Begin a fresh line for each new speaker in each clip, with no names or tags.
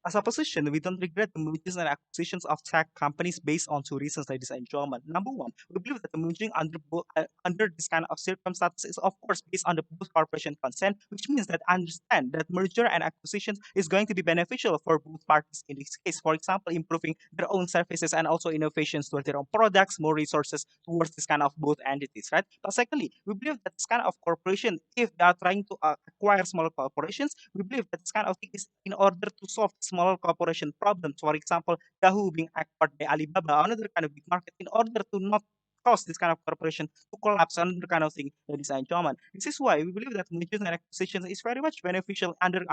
As a position, we don't regret the mergers and acquisitions of tech companies based on two reasons, ladies and gentlemen. Number one, we believe that the merging under this kind of circumstances is, of course, based on the both corporation consent, which means that understand that merger and acquisition is going to be beneficial for both parties in this case. For example, improving their own services and also innovations towards their own products, more resources towards this kind of both entities, right? But secondly, we believe that this kind of corporation, if they are trying to acquire smaller corporations, we believe that this kind of thing is in order to solve smaller corporation problems. For example, Yahoo being acquired by Alibaba, another kind of big market, in order to not cause this kind of corporation to collapse, another kind of thing, ladies and gentlemen. This is why we believe that mergers and acquisitions is very much beneficial under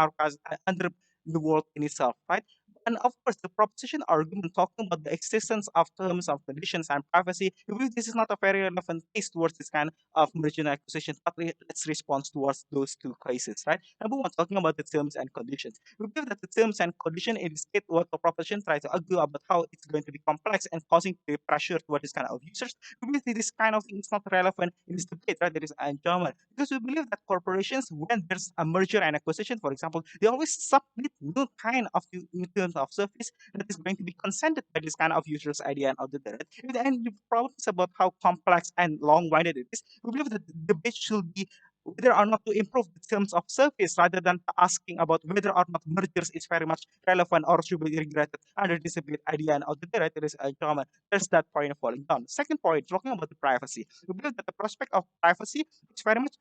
under the world in itself, right? And of course, the proposition argument talking about the existence of terms of conditions and privacy, we believe this is not a very relevant case towards this kind of merger and acquisition, but let's respond towards those two cases, right? Number one, talking about the terms and conditions. We believe that the terms and condition indicate what the proposition tries to argue about how it's going to be complex and causing the pressure toward this kind of users. We believe that this kind of thing is not relevant in this debate, right? There is German. Because we believe that corporations, when there's a merger and acquisition, for example, they always submit new kind of new terms of service that is going to be consented by this kind of users idea and auditor. And the problem is about how complex and long-winded it is. We believe that the debate should be whether or not to improve the terms of service rather than asking about whether or not mergers is very much relevant or should be regretted under this debate idea and auditor. Right? There is a common. There's that point falling down. Second point, talking about the privacy. We believe that the prospect of privacy is very much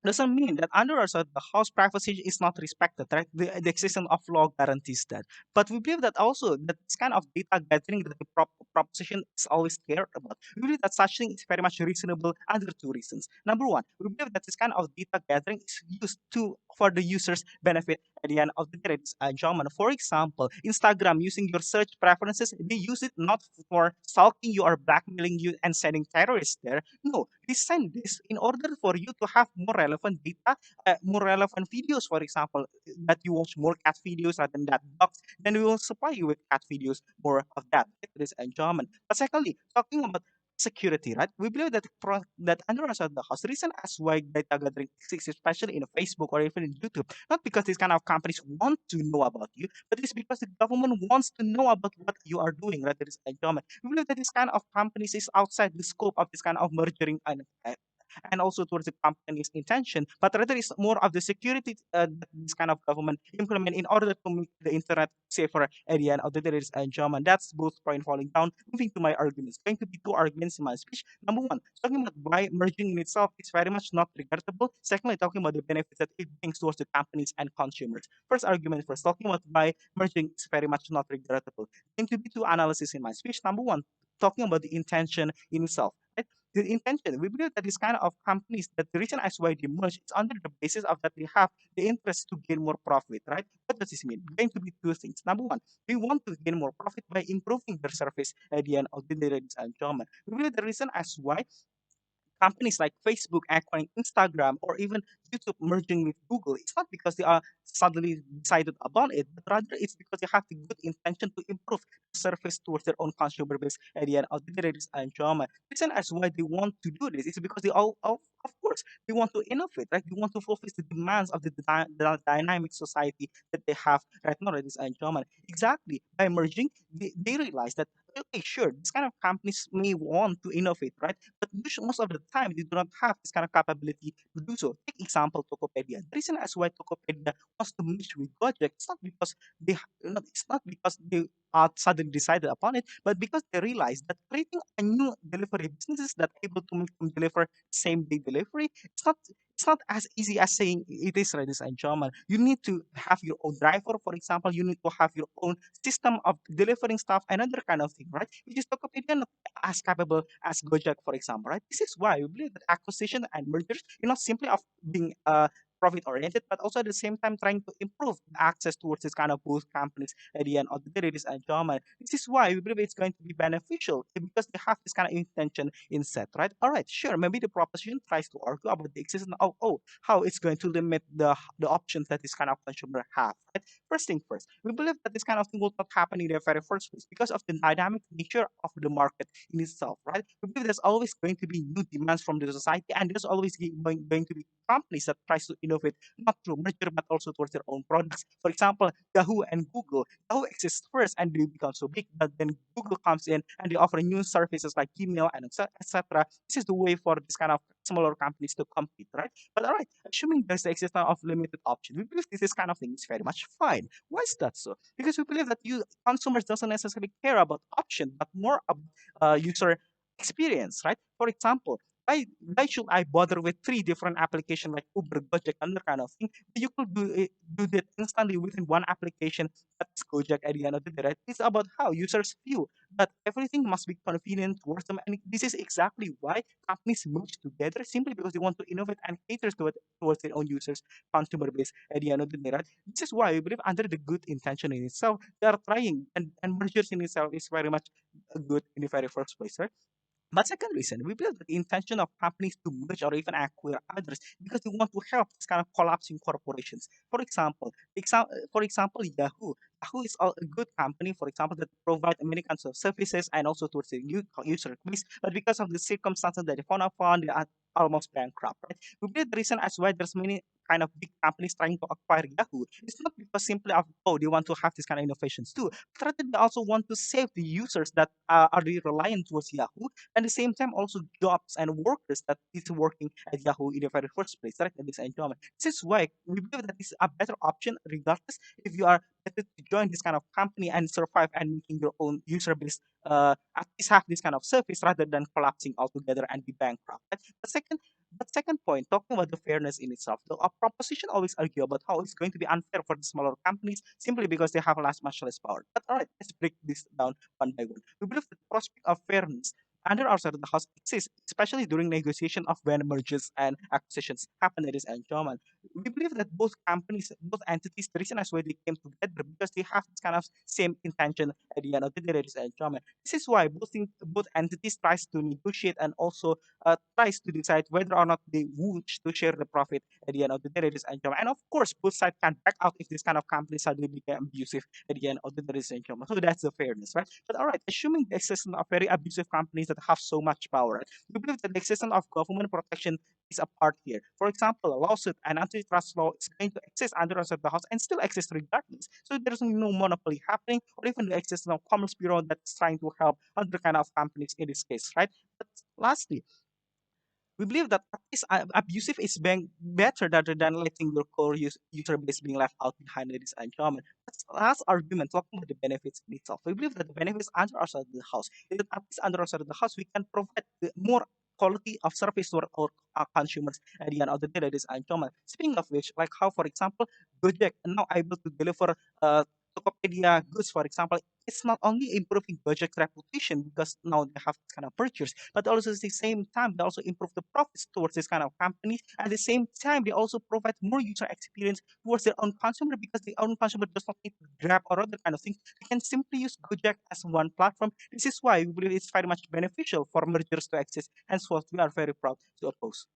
doesn't mean that under our side, the house privacy is not respected, right? The existence of law guarantees that. But we believe that also that this kind of data gathering that the proposition is always cared about. We believe that such thing is very much reasonable under two reasons. Number one, we believe that this kind of data gathering is used to for the user's benefit at the end of the day. Gentlemen, for example, Instagram using your search preferences, they use it not for stalking you or blackmailing you and sending terrorists there. No, they send this in order for you to have more relevant data, more relevant videos, for example, that you watch more cat videos rather than that dogs, then we will supply you with cat videos, more of that. It is enjoyment. But secondly, talking about security, right? We believe that that under the house, the reason as why data gathering exists, especially in Facebook or even in YouTube, not because these kind of companies want to know about you, but it's because the government wants to know about what you are doing, right? There is enjoyment. We believe that this kind of companies is outside the scope of this kind of mergering and also towards the company's intention, but rather it's more of the security that this kind of government implement in order to make the internet safer at the end of the day. Ladies and gentlemen, that's both point falling down. Moving to my arguments, going to be two arguments in my speech. Number one, talking about why merging in itself is very much not regrettable. Secondly, talking about the benefits that it brings towards the companies and consumers. First argument first, talking about why merging is very much not regrettable. Going to be two analysis in my speech. Number one, talking about the intention in itself. Right? The intention. We believe that this kind of companies, that the reason as why they merge, it's under the basis of that they have the interest to gain more profit, right? What does this mean? Going to be two things. Number one, they want to gain more profit by improving their service at the end of the day, ladies and gentlemen. We believe the reason as why companies like Facebook acquiring Instagram or even YouTube merging with Google, it's not because they are suddenly decided upon it, but rather it's because they have the good intention to improve the service towards their own consumer base at the end of the day. Ladies and gentlemen. The reason as why they want to do this is because they all, of course, they want to innovate, right? They want to fulfill the demands of the dynamic society that they have right now, ladies and gentlemen. Exactly. By merging, they realize that, okay, sure, this kind of companies may want to innovate, right? But most of the time, they do not have this kind of capability to do so. Take example Tokopedia. The reason as why Tokopedia wants to merge with Gojek, it's not because it's not because they suddenly decided upon it, but because they realize that creating a new delivery businesses that able to make them deliver same day delivery, it's not as easy as saying it is, ladies and gentlemen. You need to have your own driver, for example. You need to have your own system of delivering stuff, another kind of thing, right? Which is Tokopedia not as capable as Gojek, for example, right? This is why we believe that acquisition and mergers, not simply of being profit oriented, but also at the same time trying to improve access towards this kind of both companies at the end of the day, ladies and gentlemen. This is why we believe it's going to be beneficial because they have this kind of intention in set, right? All right, sure. Maybe the proposition tries to argue about the existence of how it's going to limit the options that this kind of consumer have. Right? First thing first, we believe that this kind of thing will not happen in the very first place because of the dynamic nature of the market in itself, right? We believe there's always going to be new demands from the society, and there's always going to be companies that tries to innovate not through merger but also towards their own products. For example, Yahoo and Google. Yahoo exists first and they become so big, but then Google comes in and they offer new services like email and etc. This is the way for this kind of smaller companies to compete, right? But all right, assuming there's the existence of limited option, we believe this kind of thing is very much fine. Why is that so? Because we believe that you consumers doesn't necessarily care about option, but more about user experience, right? For example, why should I bother with three different applications like Uber, Gojek, and that kind of thing? You could do that instantly within one application. That's Gojek at the end of the day, right? It's about how users view that everything must be convenient towards them, and this is exactly why companies merge together simply because they want to innovate and cater to it towards their own users, consumer base at the end of the day, right? This is why we believe under the good intention in itself, they are trying and mergers in itself is very much good in the very first place, right? But second reason, we believe that the intention of companies to merge or even acquire others because they want to help this kind of collapsing corporations. For example, Yahoo. Yahoo is a good company, for example, that provide many kinds of services and also towards the user base. But because of the circumstances that they found upon, they are almost bankrupt. Right? We believe the reason as why there's many kind of big companies trying to acquire Yahoo. It's not because simply of they want to have this kind of innovations too. But rather they also want to save the users that are really reliant towards Yahoo at the same time also jobs and workers that is working at Yahoo in the very first place, right? And this enjoyment. This is why we believe that this is a better option regardless if you are better to join this kind of company and survive and making your own user base at least have this kind of service rather than collapsing altogether and be bankrupt. Right? The second point, talking about the fairness in itself, the proposition always argue about how it's going to be unfair for the smaller companies simply because they have much less power. But all right, let's break this down one by one. We believe that the prospect of fairness under our side of the house exists, especially during negotiation of when mergers and acquisitions happen at this enjoyment. We believe that both companies, both entities, the reason as why they came together because they have this kind of same intention at the end of the day, ladies and gentlemen. This is why both entities tries to negotiate and also tries to decide whether or not they wish to share the profit at the end of the day, ladies and gentlemen. And of course, both sides can back out if this kind of companies suddenly become abusive at the end of the day, ladies and gentlemen. So that's the fairness, right? But all right, assuming the existence of very abusive companies that have so much power, right, we believe that the existence of government protection is a part here. For example, a lawsuit and antitrust law is going to exist under us at the house and still exist regardless. So there's no monopoly happening or even the existence of Commerce Bureau that's trying to help other kind of companies in this case, right? But lastly, we believe that at least abusive is being better rather than letting your core user base being left out behind this environment. But last argument, talking about the benefits in itself, we believe that the benefits under our side of the house, is that at least under our side of the house, we can provide more quality of service to our consumers at the end of the day, ladies and gentlemen. Speaking of which, like how, for example, Gojek are now able to deliver Tokopedia goods, for example, it's not only improving Gojek's reputation because now they have this kind of purchase, but also at the same time they also improve the profits towards this kind of companies. At the same time, they also provide more user experience towards their own consumer because the own consumer does not need to grab or other kind of things. They can simply use Gojek as one platform. This is why we believe it's very much beneficial for mergers to exist, and what we are very proud to oppose.